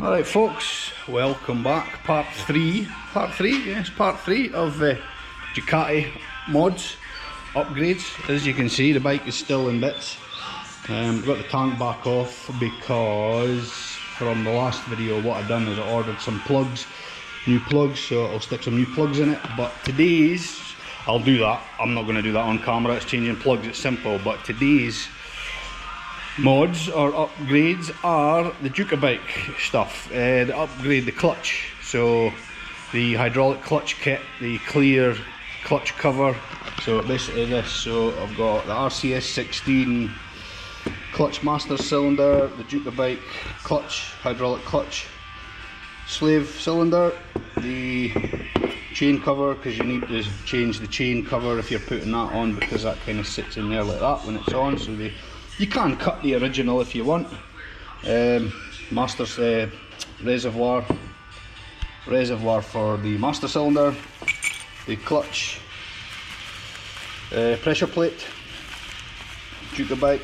Alright folks, welcome back. Part 3 of Ducati mods upgrades. As you can see, the bike is still in bits. Got the tank back off because from the last video what I've done is I ordered some plugs, new plugs, so I'll stick some new plugs in it. But today's, I'll do that. I'm not going to do that on camera, it's changing plugs, it's simple. But today's mods or upgrades are the Ducabike stuff. They upgrade the clutch, so the hydraulic clutch kit, the clear clutch cover, so basically this. So I've got the RCS 16 clutch master cylinder, the Ducabike clutch, hydraulic clutch slave cylinder, the chain cover, because you need to change the chain cover if you're putting that on, because that kind of sits in there like that when it's on. So you can cut the original if you want. Master's reservoir for the master cylinder, the clutch pressure plate, Ducabike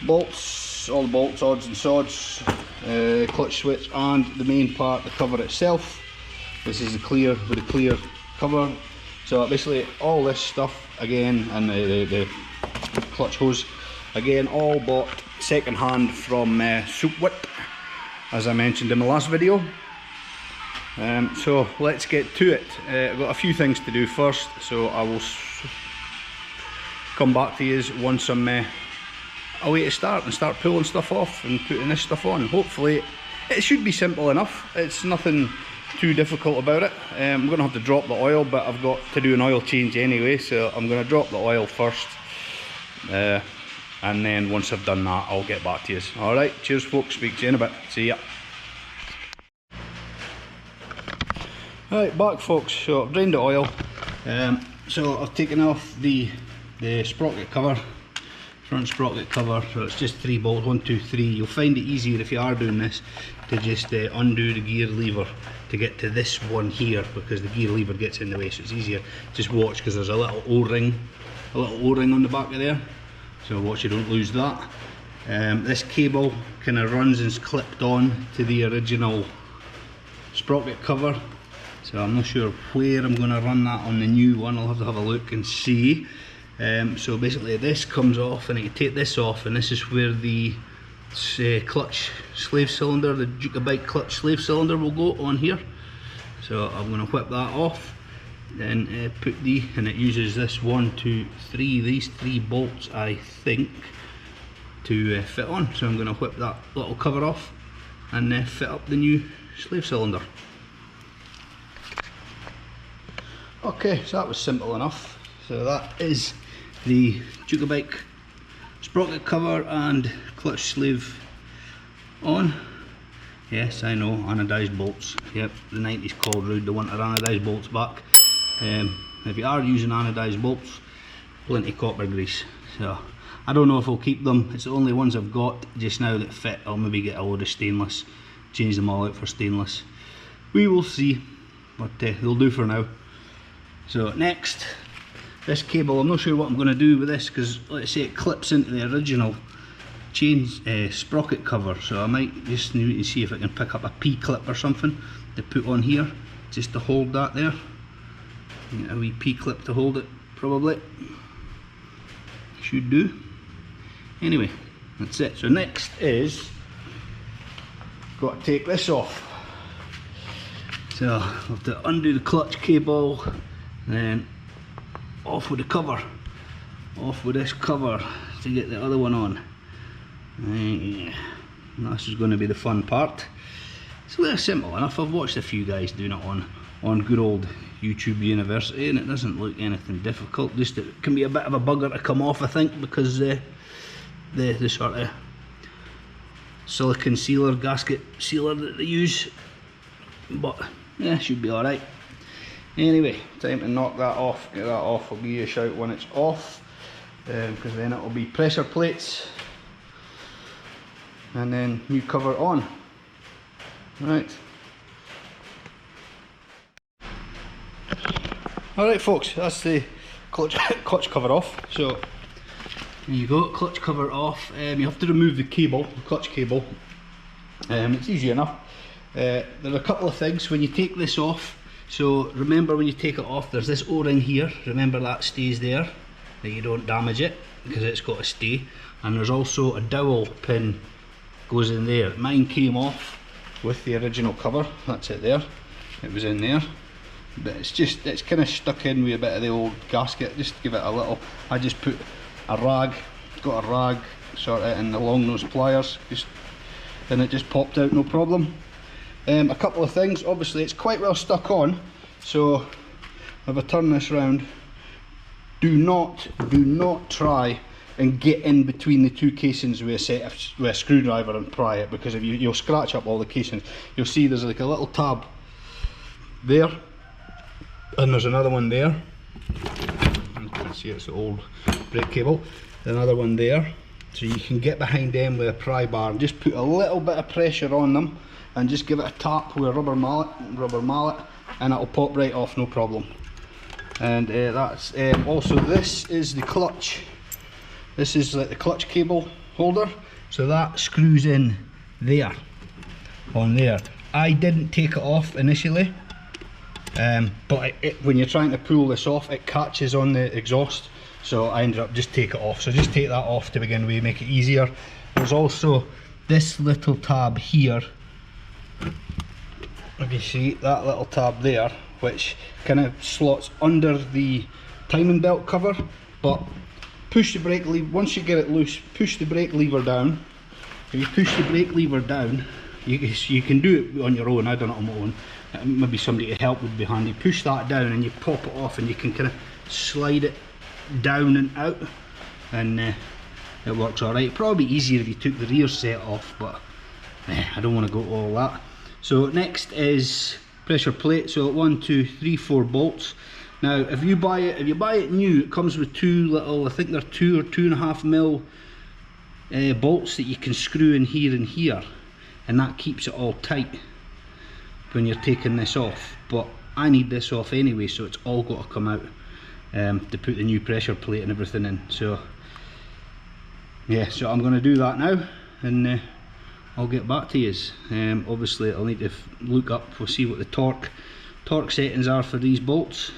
bolts, all the bolts, odds and sods, clutch switch, and the main part, the cover itself. This is the clear with the clear cover. So basically all this stuff again, and the clutch hose again, all bought second hand from Soupwit, as I mentioned in my last video. So let's get to it. I've got a few things to do first, so I will come back to you once I'm a way to start and start pulling stuff off and putting this stuff on. Hopefully it should be simple enough, it's nothing too difficult about it. I'm going to have to drop the oil, but I've got to do an oil change anyway, so I'm going to drop the oil first. And then once I've done that, I'll get back to you. Alright, cheers folks, speak to you in a bit. See ya. Alright, back folks, so I've drained the oil. So I've taken off the sprocket cover, front sprocket cover, so it's just 3 bolts, 1, 2, 3. You'll find it easier if you are doing this to just undo the gear lever to get to this one here, because the gear lever gets in the way, so it's easier. Just watch, because there's a little O-ring on the back of there. So watch you don't lose that. This cable kind of runs and is clipped on to the original sprocket cover. So I'm not sure where I'm going to run that on the new one. I'll have to have a look and see. So basically this comes off, and I can take this off, and this is where the clutch slave cylinder, the Ducabike clutch slave cylinder will go on here. So I'm going to whip that off. Then put and it uses this 1, 2, 3, these 3 bolts I think to fit on. So I'm going to whip that little cover off and fit up the new slave cylinder. Okay, so that was simple enough. So that is the Ducabike sprocket cover and clutch sleeve on. Yes, I know, anodised bolts. Yep, the 90s called rude, they wanted anodised bolts back. If you are using anodised bolts, plenty copper grease. So I don't know if I'll keep them. It's the only ones I've got just now that fit. I'll maybe get a load of stainless, change them all out for stainless. We will see, but they'll do for now. So next, this cable, I'm not sure what I'm going to do with this, because let's say it clips into the original chain sprocket cover, so I might just need to see if I can pick up a P-clip or something to put on here just to hold that there. Get a wee P-clip to hold it, probably. Should do. Anyway, that's it. So next is, got to take this off. So I'll have to undo the clutch cable, and then off with the cover. Off with this cover to get the other one on. And this is going to be the fun part. It's a little simple enough. I've watched a few guys doing it on good old YouTube University, and it doesn't look anything difficult. Just it can be a bit of a bugger to come off, I think, because the sort of silicone sealer, gasket sealer that they use. But yeah, should be alright. Anyway, time to knock that off, get that off. I'll give you a shout when it's off, because then it will be pressure plates and then new cover on. Right. Alright folks, that's the clutch cover off. So there you go, clutch cover off. You have to remove the cable, the clutch cable, It's easy enough. There are a couple of things when you take this off. So remember, when you take it off, there's this O-ring here. Remember that stays there, that you don't damage it, because it's got to stay. And there's also a dowel pin goes in there. Mine came off with the original cover. That's it there. It was in there, but it's kind of stuck in with a bit of the old gasket. Just give it a little. I just put a rag, got a rag, sort of, and along those pliers, and it just popped out, no problem. A couple of things. Obviously, it's quite well stuck on. So if I turn this round, do not try and get in between the two casings with a screwdriver and pry it, because if you'll scratch up all the casings. You'll see there's like a little tab there, and there's another one there. You can see it's the old brake cable. Another one there, so you can get behind them with a pry bar and just put a little bit of pressure on them and just give it a tap with a rubber mallet, and it'll pop right off, no problem. And that's also, this is the clutch. This is like the clutch cable holder, so that screws in there, on there. I didn't take it off initially, but when you're trying to pull this off, it catches on the exhaust, so I ended up just take it off. So just take that off to begin with, make it easier. There's also this little tab here. If you see that little tab there, which kind of slots under the timing belt cover, but push the brake lever, once you get it loose, push the brake lever down. If you push the brake lever down, you can do it on your own. I done it on my own. Maybe somebody to help would be handy. Push that down and you pop it off, and you can kind of slide it down and out, and it works alright. Probably easier if you took the rear set off, but I don't want to go to all that. So next is pressure plate. So 1, 2, 3, 4 bolts. Now if you buy it new, it comes with two little, I think they're 2 or 2.5 mil bolts that you can screw in here and here, and that keeps it all tight when you're taking this off. But I need this off anyway, so it's all got to come out to put the new pressure plate and everything in. So yeah, so I'm going to do that now, and I'll get back to you. Obviously I'll need to look up, we'll see what the torque settings are for these bolts,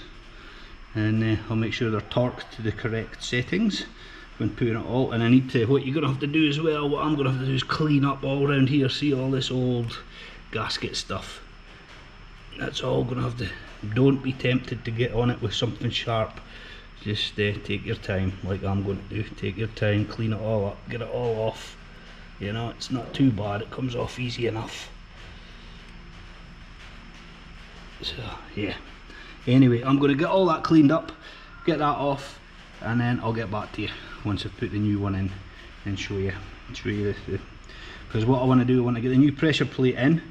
and I'll make sure they're torqued to the correct settings when putting it all. And I need to, what you're going to have to do as well, what I'm going to have to do is clean up all around here. See all this old gasket stuff? That's all going to have to, don't be tempted to get on it with something sharp. Just take your time, like I'm going to do. Take your time, clean it all up, get it all off. You know, it's not too bad, it comes off easy enough. So yeah, anyway, I'm going to get all that cleaned up, get that off, and then I'll get back to you once I've put the new one in and show you this. Because what I want to do, I want to get the new pressure plate in.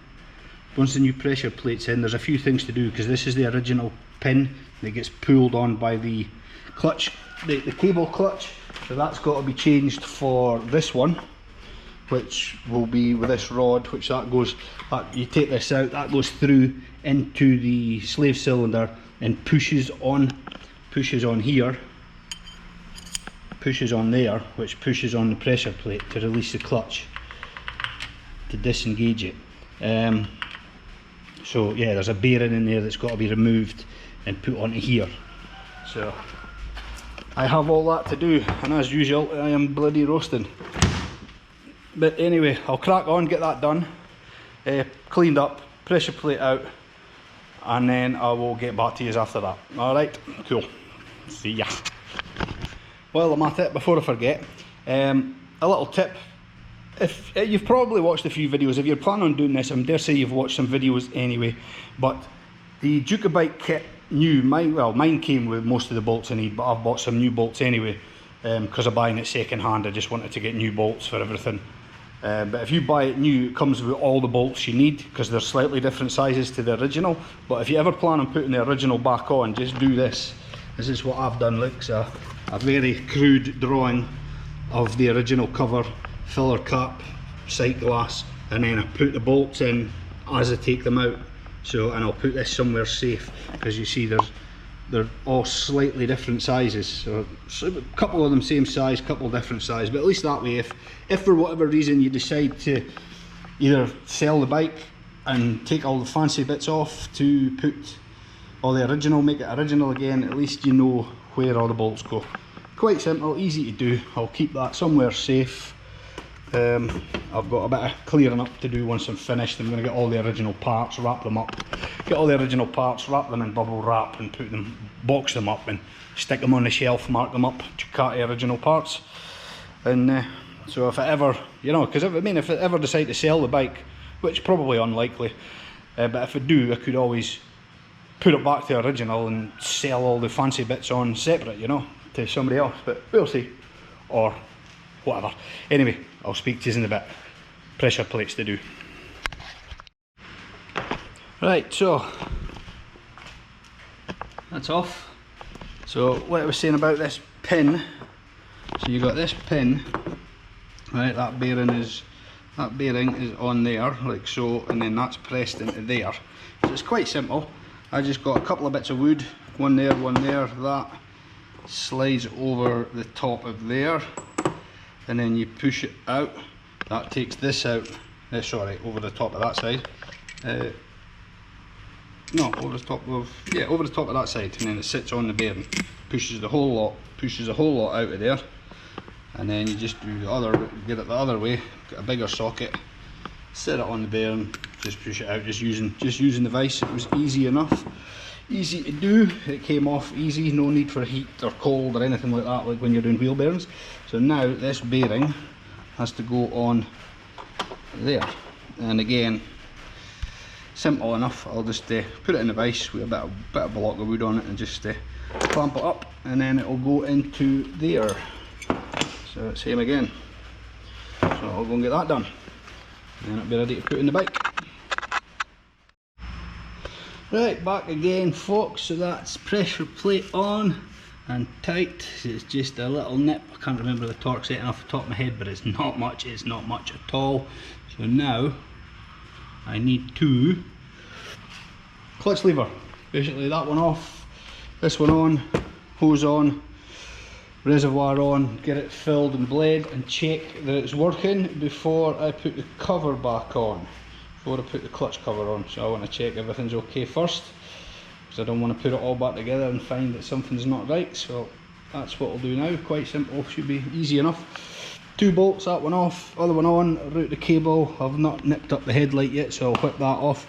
Once the new pressure plate's in, there's a few things to do, because this is the original pin that gets pulled on by the clutch, the cable clutch. So that's got to be changed for this one, which will be with this rod, which that goes, you take this out, that goes through into the slave cylinder and pushes on here, pushes on there, which pushes on the pressure plate to release the clutch, to disengage it. So yeah, there's a bearing in there that's got to be removed and put onto here. So I have all that to do, and as usual I am bloody roasting. But anyway, I'll crack on, get that done, cleaned up, pressure plate out, and then I will get back to you after that. Alright, cool. See ya. While I'm at it, before I forget, a little tip. If you've probably watched a few videos, if you're planning on doing this, I dare say you've watched some videos anyway, but the Ducabike kit new, mine came with most of the bolts I need, but I've bought some new bolts anyway, because I'm buying it second hand. I just wanted to get new bolts for everything. But if you buy it new, it comes with all the bolts you need, because they're slightly different sizes to the original. But if you ever plan on putting the original back on, just do this. This is what I've done. Look, so a very crude drawing of the original cover, filler cap, sight glass, and then I put the bolts in as I take them out. So, and I'll put this somewhere safe, because you see they're all slightly different sizes. So a couple of them same size, couple different size, but at least that way, if for whatever reason you decide to either sell the bike and take all the fancy bits off to put all the original, make it original again. At least you know where all the bolts go. Quite simple, easy to do. I'll keep that somewhere safe. I've got a bit of clearing up to do once I'm finished. I'm going to get all the original parts, wrap them up, get all the original parts, wrap them in bubble wrap and put them, box them up and stick them on the shelf, mark them up, Ducati original parts. And so if I ever, you know, because if I ever decide to sell the bike, which probably unlikely, but if I do, I could always put it back to the original and sell all the fancy bits on separate, you know, to somebody else, but we'll see, or whatever. Anyway, I'll speak to you in a bit. Pressure plates to do. Right, so that's off. So what I was saying about this pin, so you got this pin, right, that bearing is on there, like so, and then that's pressed into there. So it's quite simple. I just got a couple of bits of wood, one there, that slides over the top of there, and then you push it out. That takes this out, sorry, over the top of that side. No, over the top of that side, and then it sits on the bearing, pushes the whole lot out of there, and then you just do the other, get it the other way, get a bigger socket, set it on the bearing, just push it out, just using the vise. It was easy enough, easy to do. It came off easy, no need for heat or cold or anything like that, like when you're doing wheel bearings. So now this bearing has to go on there, and again, simple enough. I'll just put it in the vise with a bit of block of wood on it and just clamp it up, and then it will go into there. So same again. So I'll go and get that done, and then it'll be ready to put in the bike. Right, back again folks. So that's pressure plate on and tight. It's just a little nip. I can't remember the torque setting off the top of my head, but it's not much at all. So now I need to clutch lever, basically that one off, this one on, hose on, reservoir on, get it filled and bled, and check that it's working before I put the cover back on, before I put the clutch cover on. So I want to check everything's okay first, because I don't want to put it all back together and find that something's not right. So that's what I'll do now. Quite simple, should be easy enough. 2 bolts, that one off, other one on, route the cable. I've not nipped up the headlight yet, so I'll whip that off,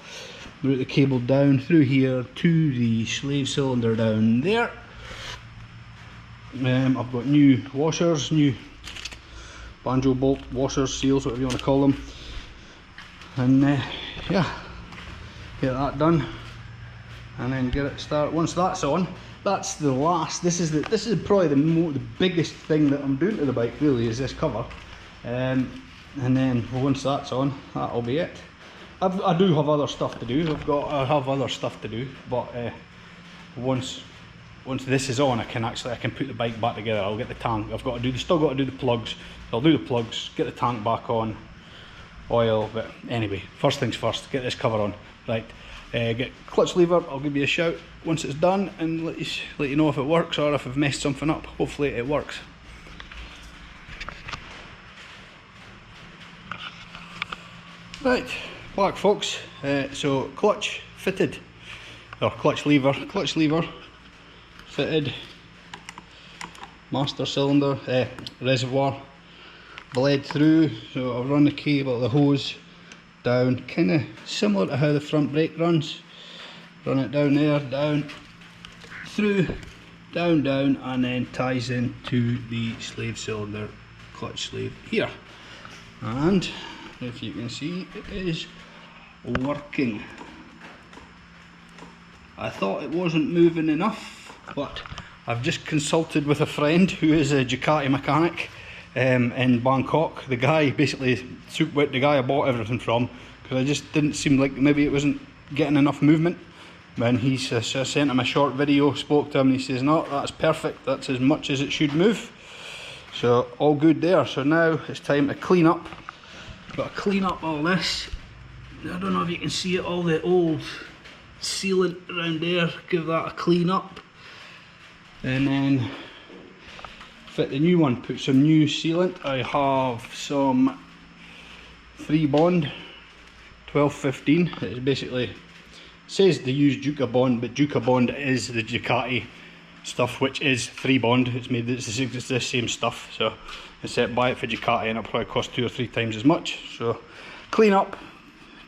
route the cable down through here to the slave cylinder down there. I've got new washers, new banjo bolt washers, seals, whatever you want to call them, and yeah, get that done, and then get it started. Once that's on, that's the last. This is probably the biggest thing that I'm doing to the bike, really, is this cover. And then once that's on, that'll be it. I do have other stuff to do. I have other stuff to do, but once this is on, I can put the bike back together. I'll get the tank. Still got to do the plugs. I'll do the plugs, get the tank back on, oil. But anyway, first things first, get this cover on. Right. Get clutch lever. I'll give you a shout once it's done and let you know if it works or if I've messed something up. Hopefully it works. Right, back folks. So clutch fitted, or clutch lever fitted, master cylinder, reservoir bled through. So I'll run the cable, the hose down, kind of similar to how the front brake runs. Run it down there, down, through, down, and then ties into the slave cylinder clutch sleeve here. And if you can see, it is working. I thought it wasn't moving enough, but I've just consulted with a friend who is a Ducati mechanic in Bangkok. The guy the guy I bought everything from, because I just didn't seem like maybe it wasn't getting enough movement. And he sent him a short video, spoke to him, and he says, no, that's perfect, that's as much as it should move. So all good there. So now it's time to clean up. Got to clean up all this. I don't know if you can see it, all the old sealant around there, give that a clean up, and then fit the new one, put some new sealant. I have some 3 bond 1215. It's basically says they use Ducabond, but Ducabond is the Ducati stuff, which is 3 bond. It's the same stuff, so I said buy it for Ducati and it'll probably cost 2 or 3 times as much. So clean up,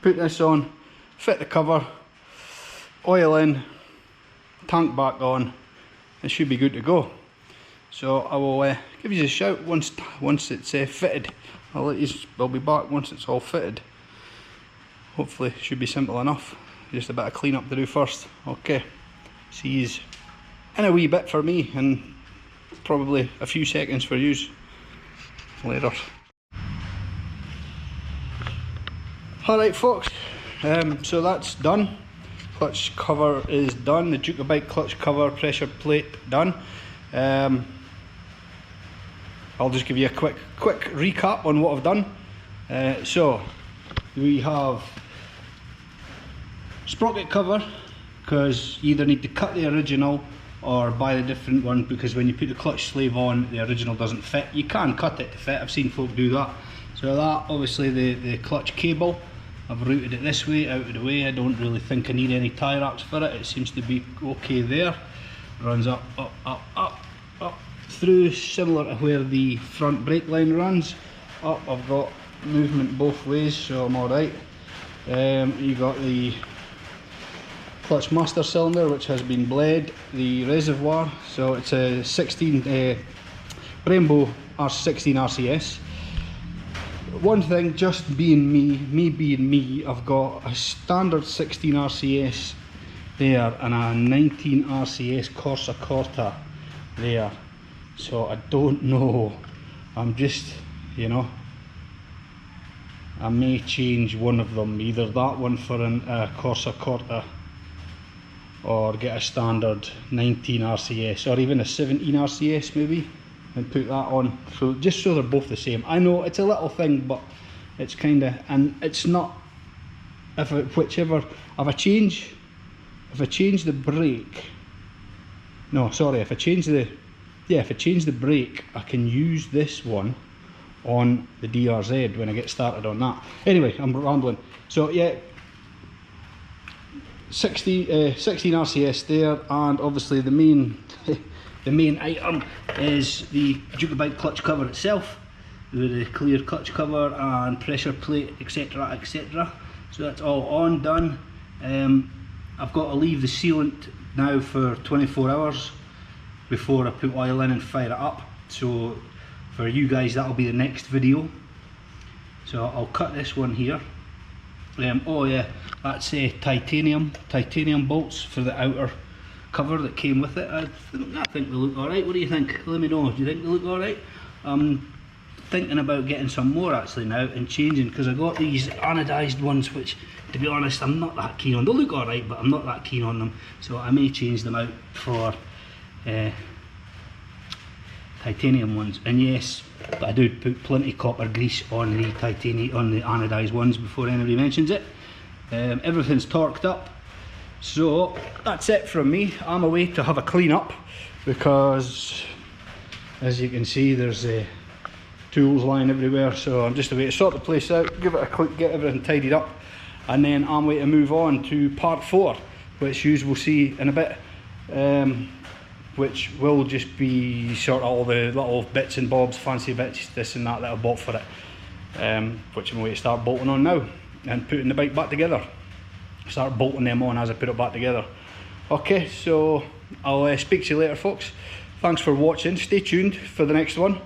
put this on, fit the cover, oil in, tank back on, it should be good to go. So I will give you a shout once it's fitted. I'll be back once it's all fitted. Hopefully it should be simple enough. Just a bit of clean up to do first. Okay, see yous in a wee bit for me and probably a few seconds for yous later. Alright folks, so that's done. Clutch cover is done. The Ducabike clutch cover, pressure plate done. I'll just give you a quick recap on what I've done. So we have sprocket cover, because you either need to cut the original or buy the different one, because when you put the clutch sleeve on, the original doesn't fit. You can cut it to fit, I've seen folk do that. So that, obviously the clutch cable, I've routed it this way, out of the way. I don't really think I need any tie wraps for it. It seems to be okay there. Runs up, through, similar to where the front brake line runs. Up, I've got movement both ways, so I'm alright. You got the clutch master cylinder, which has been bled, the reservoir, so it's a 16 Brembo R16 RCS. One thing, just being me being me, I've got a standard 16 RCS there and a 19 RCS Corsa Corta there, so I don't know, I'm just, you know, I may change one of them, either that one for a Corsa Corta or get a standard 19 RCS or even a 17 RCS maybe and put that on, so just so they're both the same. I know it's a little thing, but it's kind of, and it's not, if I change the brake, no sorry, if I change the brake, I can use this one on the DRZ when I get started on that. Anyway, I'm rambling. So yeah, 16 RCS there, and obviously the main the main item is the Ducabike clutch cover itself, with the clear clutch cover and pressure plate, etc, etc. So that's all on, done. I've got to leave the sealant now for 24 hours before I put oil in and fire it up, so for you guys that'll be the next video. So I'll cut this one here. Oh yeah, that's titanium bolts for the outer cover that came with it. I think they look alright. What do you think? Let me know. Do you think they look alright? I'm thinking about getting some more actually now and changing, because I got these anodized ones, which to be honest I'm not that keen on. They look alright, but I'm not that keen on them, so I may change them out for titanium ones. And yes, I do put plenty copper grease on the titanium, on the anodized ones, before anybody mentions it. Everything's torqued up, so that's it from me. I'm away to have a clean up, because as you can see there's tools lying everywhere, so I'm just away to sort the place out, give it a quick, get everything tidied up, and then I'm way to move on to part 4, which you will see in a bit, which will just be sort of all the little bits and bobs, fancy bits, this and that I bought for it, which I'm going to start bolting on now and putting the bike back together. Start bolting them on as I put it back together. Okay, so I'll speak to you later folks. Thanks for watching, stay tuned for the next one.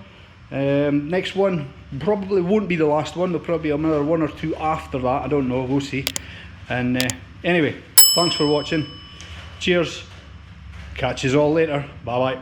Next one probably won't be the last one, there'll probably be another 1 or 2 after that, I don't know, we'll see. And anyway, thanks for watching, cheers, catch you all later, bye bye.